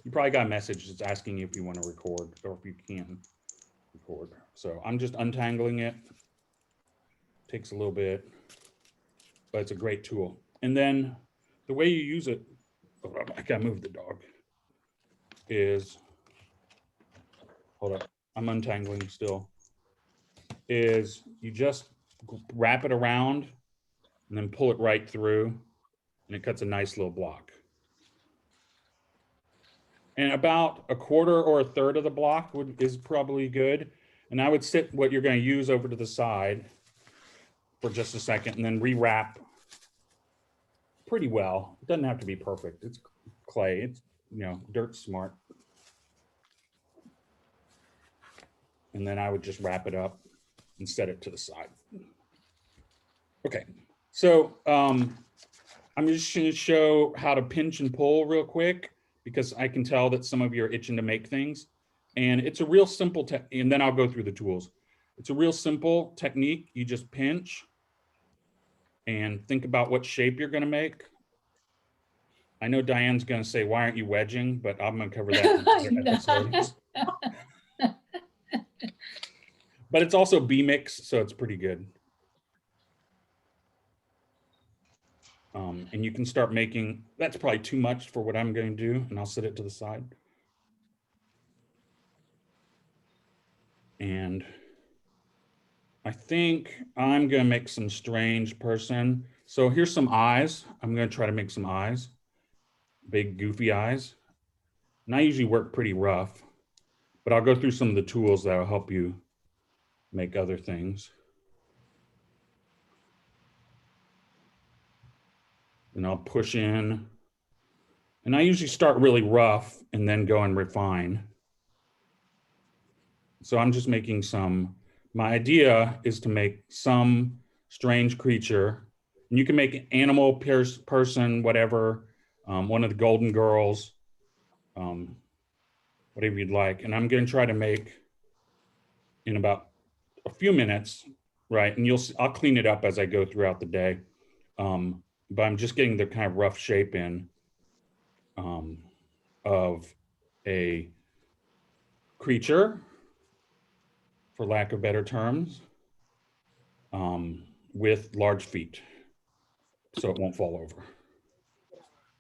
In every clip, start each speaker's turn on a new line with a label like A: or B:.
A: You probably got a message that's asking you if you want to record or if you can record. So I'm just untangling it. Takes a little bit, but it's a great tool. And then the way you use it, oh, I gotta move the dog, is, hold up, I'm untangling still, is you just wrap it around and then pull it right through, and it cuts a nice little block. And about a quarter or a third of the block is probably good. And I would sit what you're going to use over to the side for just a second and then rewrap pretty well. It doesn't have to be perfect. It's clay. It's, you know, dirt smart. And then I would just wrap it up and set it to the side. Okay, so I'm just going to show how to pinch and pull real quick, because I can tell that some of you are itching to make things. And it's a real simple, and then I'll go through the tools. It's a real simple technique. You just pinch and think about what shape you're going to make. I know Diane's going to say, why aren't you wedging? But I'm going to cover that in another episode. But it's also B-mix, so it's pretty good. And you can start making, that's probably too much for what I'm going to do, and I'll set it to the side. And I think I'm going to make some strange person. So here's some eyes. I'm going to try to make some eyes, big goofy eyes. And I usually work pretty rough, but I'll go through some of the tools that will help you make other things. And I'll push in. And I usually start really rough and then go and refine. So I'm just making some, my idea is to make some strange creature. And you can make animal, person, whatever, one of the Golden Girls, whatever you'd like. And I'm going to try to make in about a few minutes, right? And you'll see, I'll clean it up as I go throughout the day. But I'm just getting the kind of rough shape in of a creature, for lack of better terms, with large feet, so it won't fall over.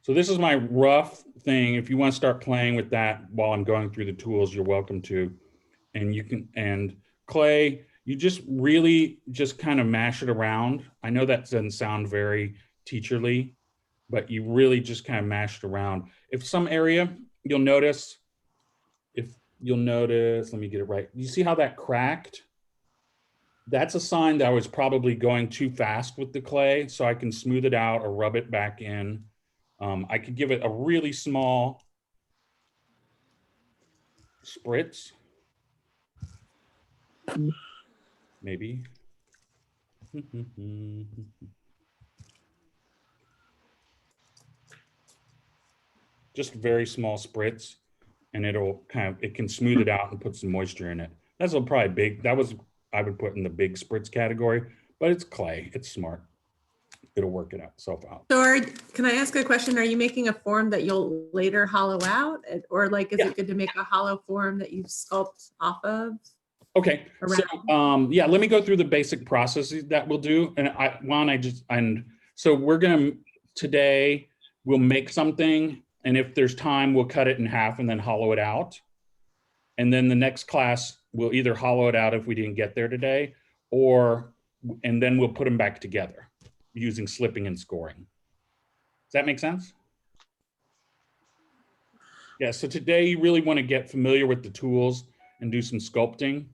A: So this is my rough thing. If you want to start playing with that while I'm going through the tools, you're welcome to. And you can, and clay, you just really just kind of mash it around. I know that doesn't sound very teacherly, but you really just kind of mash it around. If some area, you'll notice, let me get it right. You see how that cracked? That's a sign that I was probably going too fast with the clay, so I can smooth it out or rub it back in. I could give it a really small spritz, maybe. Just a very small spritz, and it'll kind of, it can smooth it out and put some moisture in it. That's a probably big, that was, I would put in the big spritz category, but it's clay, it's smart. It'll work it out, itself out.
B: So can I ask a question? Are you making a form that you'll later hollow out? Or like, is it good to make a hollow form that you sculpt off of?
A: Okay, so yeah, let me go through the basic processes that we'll do. And so we're gonna, today, we'll make something, and if there's time, we'll cut it in half and then hollow it out. And then the next class, we'll either hollow it out if we didn't get there today, and then we'll put them back together using slipping and scoring. Does that make sense? Yeah, so today you really want to get familiar with the tools and do some sculpting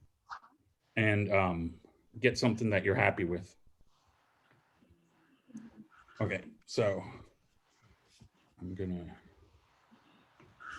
A: and get something that you're happy with. Okay, so I'm gonna